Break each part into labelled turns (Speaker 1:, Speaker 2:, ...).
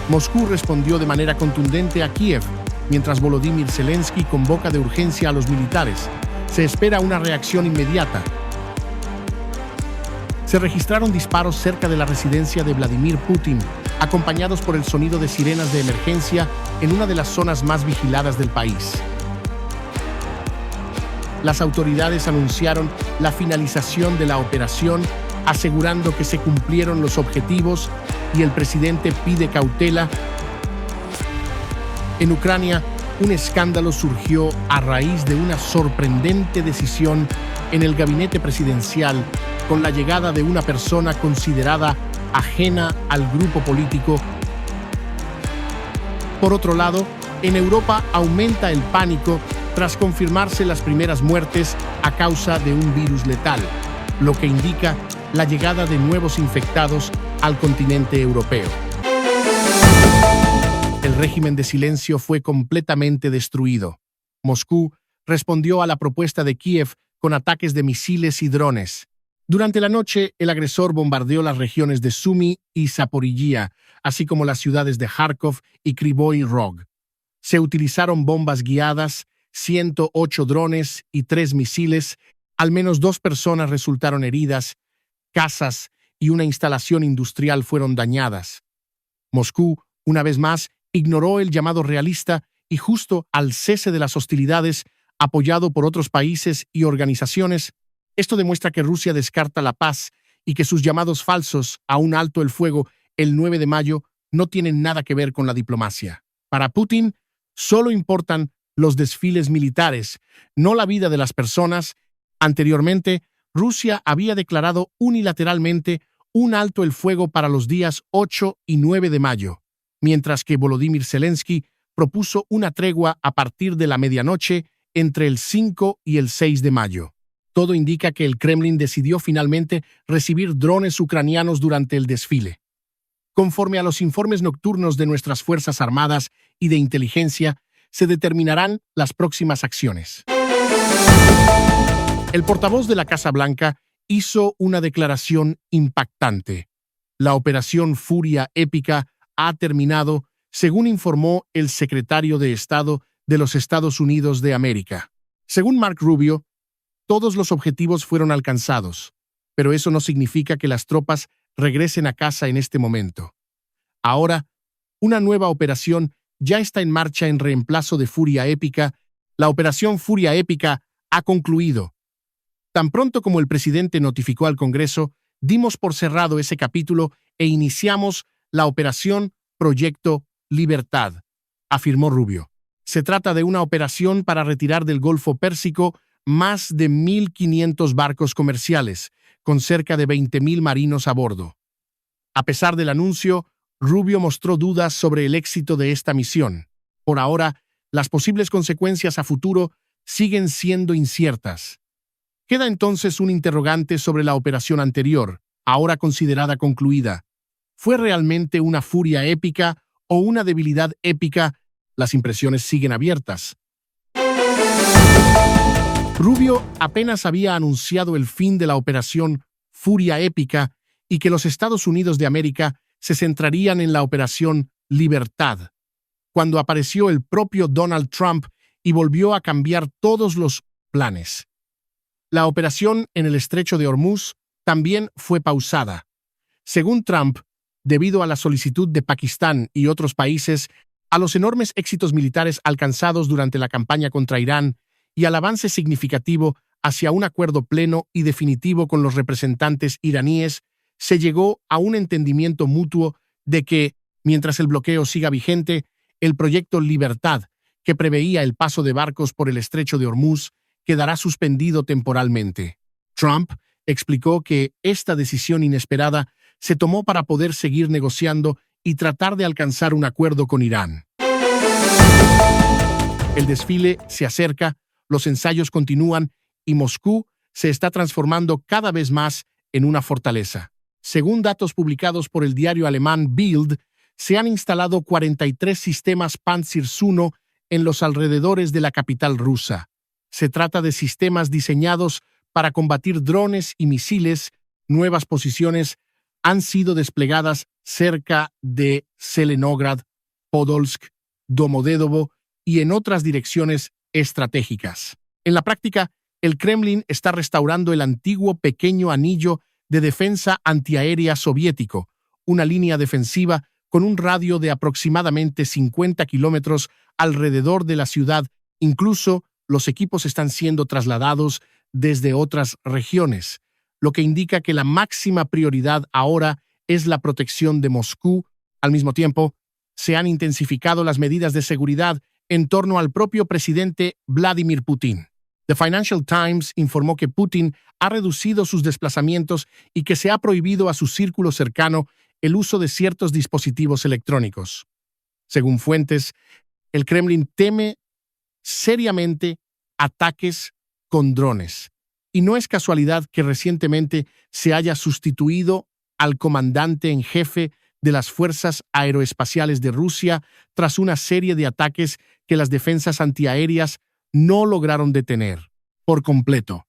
Speaker 1: Moscú respondió de manera contundente a Kiev, mientras Volodymyr Zelensky convoca de urgencia a los militares. Se espera una reacción inmediata. Se registraron disparos cerca de la residencia de Vladimir Putin, acompañados por el sonido de sirenas de emergencia en una de las zonas más vigiladas del país. Las autoridades anunciaron la finalización de la operación, asegurando que se cumplieron los objetivos, y el presidente pide cautela. En Ucrania, un escándalo surgió a raíz de una sorprendente decisión en el gabinete presidencial, con la llegada de una persona considerada ajena al grupo político. Por otro lado, en Europa aumenta el pánico tras confirmarse las primeras muertes a causa de un virus letal, lo que indica la llegada de nuevos infectados al continente europeo. El régimen de silencio fue completamente destruido. Moscú respondió a la propuesta de Kiev con ataques de misiles y drones. Durante la noche, el agresor bombardeó las regiones de Sumy y Zaporizhia, así como las ciudades de Kharkov y Kryvyi Rog. Se utilizaron bombas guiadas, 108 drones y 3 misiles. Al menos 2 personas resultaron heridas. Casas y una instalación industrial fueron dañadas. Moscú, una vez más, ignoró el llamado realista y justo al cese de las hostilidades, apoyado por otros países y organizaciones. Esto demuestra que Rusia descarta la paz y que sus llamados falsos a un alto el fuego el 9 de mayo no tienen nada que ver con la diplomacia. Para Putin, solo importan los desfiles militares, no la vida de las personas. Anteriormente, Rusia había declarado unilateralmente un alto el fuego para los días 8 y 9 de mayo, mientras que Volodymyr Zelensky propuso una tregua a partir de la medianoche entre el 5 y el 6 de mayo. Todo indica que el Kremlin decidió finalmente recibir drones ucranianos durante el desfile. Conforme a los informes nocturnos de nuestras Fuerzas Armadas y de inteligencia, se determinarán las próximas acciones. El portavoz de la Casa Blanca hizo una declaración impactante. La operación Furia Épica ha terminado, según informó el secretario de Estado de los Estados Unidos de América. Según Mark Rubio, todos los objetivos fueron alcanzados, pero eso no significa que las tropas regresen a casa en este momento. Ahora, una nueva operación ya está en marcha en reemplazo de Furia Épica. La operación Furia Épica ha concluido. Tan pronto como el presidente notificó al Congreso, dimos por cerrado ese capítulo e iniciamos la operación Proyecto Libertad, afirmó Rubio. Se trata de una operación para retirar del Golfo Pérsico más de 1.500 barcos comerciales, con cerca de 20.000 marinos a bordo. A pesar del anuncio, Rubio mostró dudas sobre el éxito de esta misión. Por ahora, las posibles consecuencias a futuro siguen siendo inciertas. Queda entonces un interrogante sobre la operación anterior, ahora considerada concluida. ¿Fue realmente una furia épica o una debilidad épica? Las impresiones siguen abiertas. Rubio apenas había anunciado el fin de la operación Furia Épica y que los Estados Unidos de América se centrarían en la operación Libertad, cuando apareció el propio Donald Trump y volvió a cambiar todos los planes. La operación en el Estrecho de Hormuz también fue pausada. Según Trump, debido a la solicitud de Pakistán y otros países, a los enormes éxitos militares alcanzados durante la campaña contra Irán y al avance significativo hacia un acuerdo pleno y definitivo con los representantes iraníes, se llegó a un entendimiento mutuo de que, mientras el bloqueo siga vigente, el proyecto Libertad, que preveía el paso de barcos por el Estrecho de Hormuz, quedará suspendido temporalmente. Trump explicó que esta decisión inesperada se tomó para poder seguir negociando y tratar de alcanzar un acuerdo con Irán. El desfile se acerca, los ensayos continúan y Moscú se está transformando cada vez más en una fortaleza. Según datos publicados por el diario alemán Bild, se han instalado 43 sistemas Pantsir-1 en los alrededores de la capital rusa. Se trata de sistemas diseñados para combatir drones y misiles, nuevas posiciones han sido desplegadas cerca de Zelenograd, Podolsk, Domodedovo y en otras direcciones estratégicas. En la práctica, el Kremlin está restaurando el antiguo pequeño anillo de defensa antiaérea soviético, una línea defensiva con un radio de aproximadamente 50 kilómetros alrededor de la ciudad. Incluso los equipos están siendo trasladados desde otras regiones, lo que indica que la máxima prioridad ahora es la protección de Moscú. Al mismo tiempo, se han intensificado las medidas de seguridad en torno al propio presidente Vladimir Putin. The Financial Times informó que Putin ha reducido sus desplazamientos y que se ha prohibido a su círculo cercano el uso de ciertos dispositivos electrónicos. Según fuentes, el Kremlin teme seriamente ataques con drones. Y no es casualidad que recientemente se haya sustituido al comandante en jefe de las Fuerzas Aeroespaciales de Rusia tras una serie de ataques que las defensas antiaéreas no lograron detener por completo.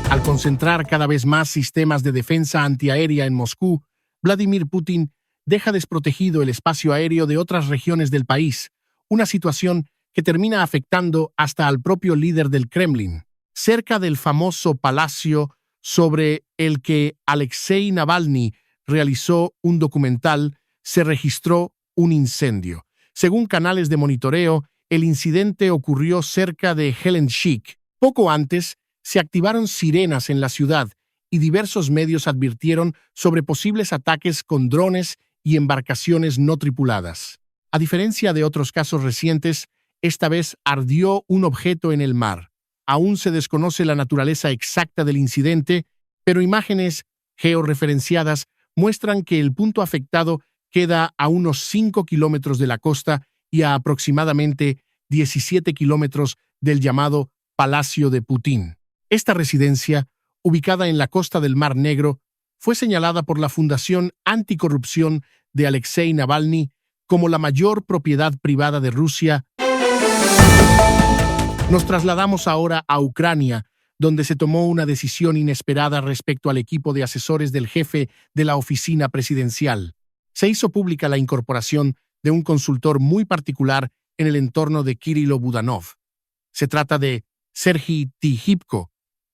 Speaker 1: Al concentrar cada vez más sistemas de defensa antiaérea en Moscú, Vladimir Putin deja desprotegido el espacio aéreo de otras regiones del país, una situación que termina afectando hasta al propio líder del Kremlin. Cerca del famoso palacio sobre el que Alexei Navalny realizó un documental, se registró un incendio. Según canales de monitoreo, el incidente ocurrió cerca de Gelendzhik. Poco antes, se activaron sirenas en la ciudad y diversos medios advirtieron sobre posibles ataques con drones y embarcaciones no tripuladas. A diferencia de otros casos recientes, esta vez ardió un objeto en el mar. Aún se desconoce la naturaleza exacta del incidente, pero imágenes georreferenciadas muestran que el punto afectado queda a unos 5 kilómetros de la costa y a aproximadamente 17 kilómetros del llamado Palacio de Putin. Esta residencia, ubicada en la costa del Mar Negro, fue señalada por la Fundación Anticorrupción de Alexei Navalny como la mayor propiedad privada de Rusia. Nos trasladamos ahora a Ucrania, donde se tomó una decisión inesperada respecto al equipo de asesores del jefe de la oficina presidencial. Se hizo pública la incorporación de un consultor muy particular en el entorno de Kirilo Budanov. Se trata de Sergei Tihipko,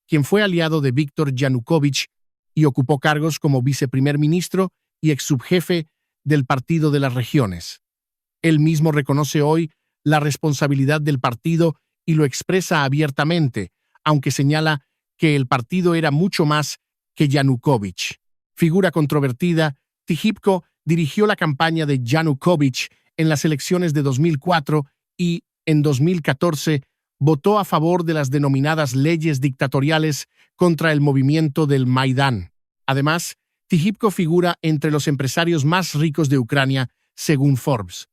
Speaker 1: quien fue aliado de Víktor Yanukovych y ocupó cargos como viceprimer ministro y exsubjefe del Partido de las Regiones. Él mismo reconoce hoy la responsabilidad del partido y lo expresa abiertamente, aunque señala que el partido era mucho más que Yanukovych. Figura controvertida, Tihipko dirigió la campaña de Yanukovych en las elecciones de 2004 y, en 2014, votó a favor de las denominadas leyes dictatoriales contra el movimiento del Maidán. Además, Tihipko figura entre los empresarios más ricos de Ucrania, según Forbes.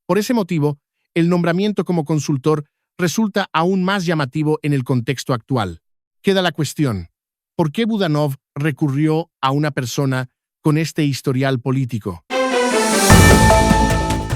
Speaker 1: Por ese motivo, el nombramiento como consultor resulta aún más llamativo en el contexto actual. Queda la cuestión: ¿por qué Budanov recurrió a una persona con este historial político?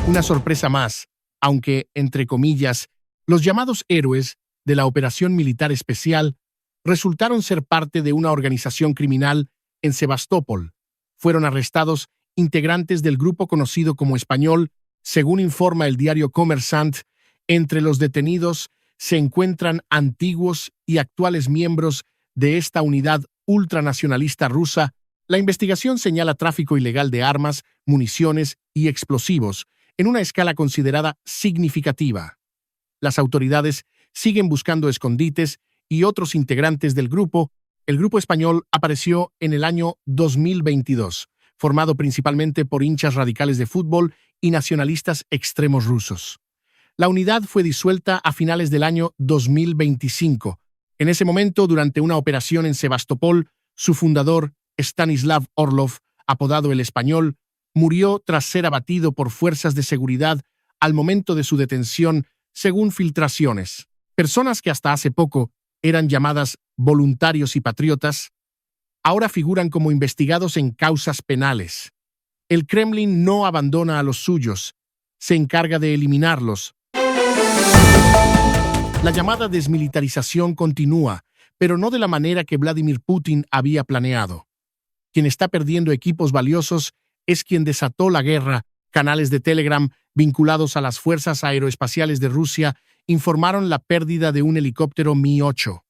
Speaker 1: Una sorpresa más, aunque, entre comillas, los llamados héroes de la operación militar especial resultaron ser parte de una organización criminal en Sebastopol. Fueron arrestados integrantes del grupo conocido como Español, según informa el diario Kommersant. Entre los detenidos se encuentran antiguos y actuales miembros de esta unidad ultranacionalista rusa. La investigación señala tráfico ilegal de armas, municiones y explosivos en una escala considerada significativa. Las autoridades siguen buscando escondites y otros integrantes del grupo. El grupo español apareció en el año 2022, formado principalmente por hinchas radicales de fútbol y nacionalistas extremos rusos. La unidad fue disuelta a finales del año 2025. En ese momento, durante una operación en Sebastopol, su fundador, Stanislav Orlov, apodado el Español, murió tras ser abatido por fuerzas de seguridad al momento de su detención, según filtraciones. Personas que hasta hace poco eran llamadas voluntarios y patriotas, ahora figuran como investigados en causas penales. El Kremlin no abandona a los suyos, se encarga de eliminarlos. La llamada desmilitarización continúa, pero no de la manera que Vladimir Putin había planeado. Quien está perdiendo equipos valiosos es quien desató la guerra. Canales de Telegram vinculados a las fuerzas aeroespaciales de Rusia informaron la pérdida de un helicóptero Mi-8.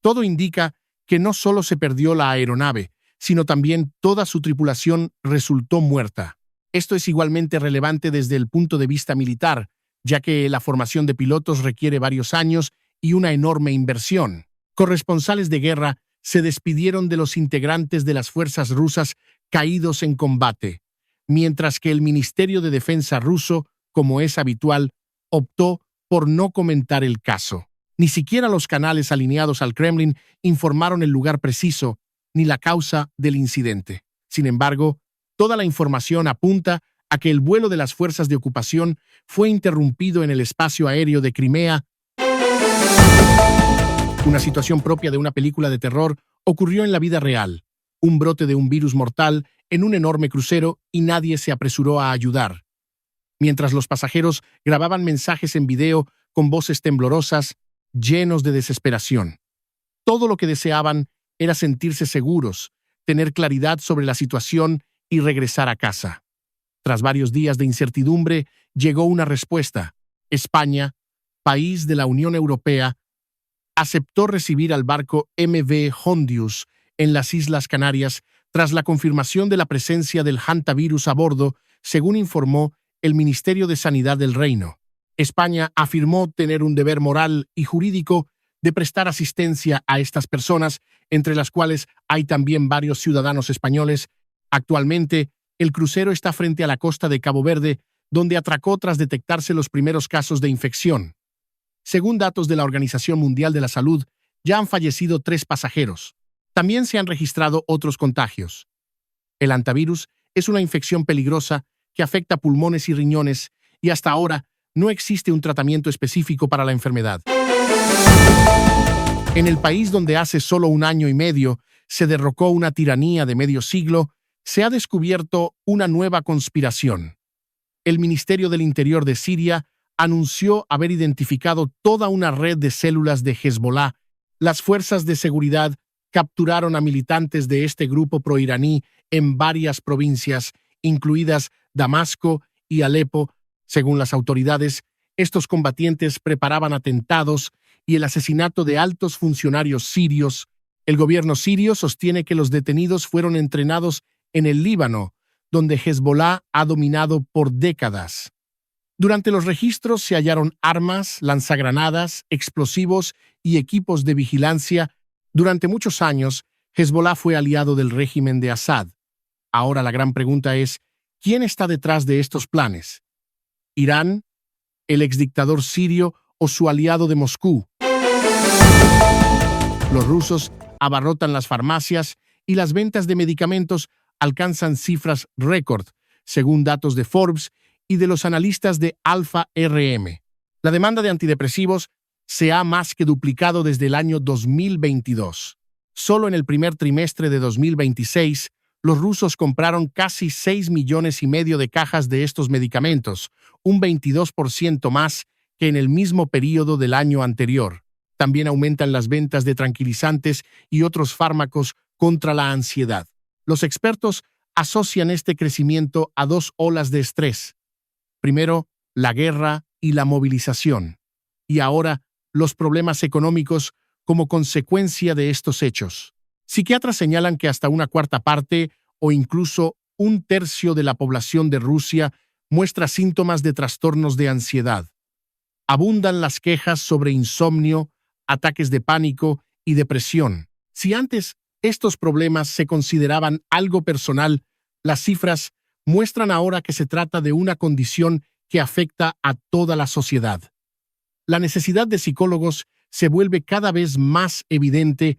Speaker 1: Todo indica que no solo se perdió la aeronave, sino también toda su tripulación resultó muerta. Esto es igualmente relevante desde el punto de vista militar, ya que la formación de pilotos requiere varios años y una enorme inversión. Corresponsales de guerra se despidieron de los integrantes de las fuerzas rusas caídos en combate, mientras que el Ministerio de Defensa ruso, como es habitual, optó por no comentar el caso. Ni siquiera los canales alineados al Kremlin informaron el lugar preciso ni la causa del incidente. Sin embargo, toda la información apunta a que el vuelo de las fuerzas de ocupación fue interrumpido en el espacio aéreo de Crimea. Una situación propia de una película de terror ocurrió en la vida real. Un brote de un virus mortal en un enorme crucero y nadie se apresuró a ayudar. Mientras los pasajeros grababan mensajes en video con voces temblorosas, llenos de desesperación. Todo lo que deseaban era sentirse seguros, tener claridad sobre la situación y regresar a casa. Tras varios días de incertidumbre, llegó una respuesta. España, país de la Unión Europea, aceptó recibir al barco MV Hondius en las Islas Canarias tras la confirmación de la presencia del hantavirus a bordo, según informó el Ministerio de Sanidad del Reino. España afirmó tener un deber moral y jurídico de prestar asistencia a estas personas, entre las cuales hay también varios ciudadanos españoles. Actualmente, el crucero está frente a la costa de Cabo Verde, donde atracó tras detectarse los primeros casos de infección. Según datos de la Organización Mundial de la Salud, ya han fallecido 3 pasajeros. También se han registrado otros contagios. El hantavirus es una infección peligrosa que afecta pulmones y riñones, y hasta ahora no existe un tratamiento específico para la enfermedad. En el país donde hace solo 1 año y medio se derrocó una tiranía de medio siglo, se ha descubierto una nueva conspiración. El Ministerio del Interior de Siria anunció haber identificado toda una red de células de Hezbollah. Las fuerzas de seguridad capturaron a militantes de este grupo proiraní en varias provincias, incluidas Damasco y Alepo. Según las autoridades, estos combatientes preparaban atentados y el asesinato de altos funcionarios sirios. El gobierno sirio sostiene que los detenidos fueron entrenados en el Líbano, donde Hezbollah ha dominado por décadas. Durante los registros se hallaron armas, lanzagranadas, explosivos y equipos de vigilancia. Durante muchos años, Hezbollah fue aliado del régimen de Assad. Ahora la gran pregunta es, ¿quién está detrás de estos planes? ¿Irán, el exdictador sirio o su aliado de Moscú? Los rusos abarrotan las farmacias y las ventas de medicamentos alcanzan cifras récord, según datos de Forbes y de los analistas de Alfa RM. La demanda de antidepresivos se ha más que duplicado desde el año 2022. Solo en el primer trimestre de 2026, los rusos compraron casi 6,5 millones de cajas de estos medicamentos, un 22% más que en el mismo periodo del año anterior. También aumentan las ventas de tranquilizantes y otros fármacos contra la ansiedad. Los expertos asocian este crecimiento a 2 olas de estrés. Primero, la guerra y la movilización. Y ahora, los problemas económicos como consecuencia de estos hechos. Psiquiatras señalan que hasta 1/4 parte o incluso 1/3 de la población de Rusia muestra síntomas de trastornos de ansiedad. Abundan las quejas sobre insomnio, ataques de pánico y depresión. Si antes estos problemas se consideraban algo personal, las cifras muestran ahora que se trata de una condición que afecta a toda la sociedad. La necesidad de psicólogos se vuelve cada vez más evidente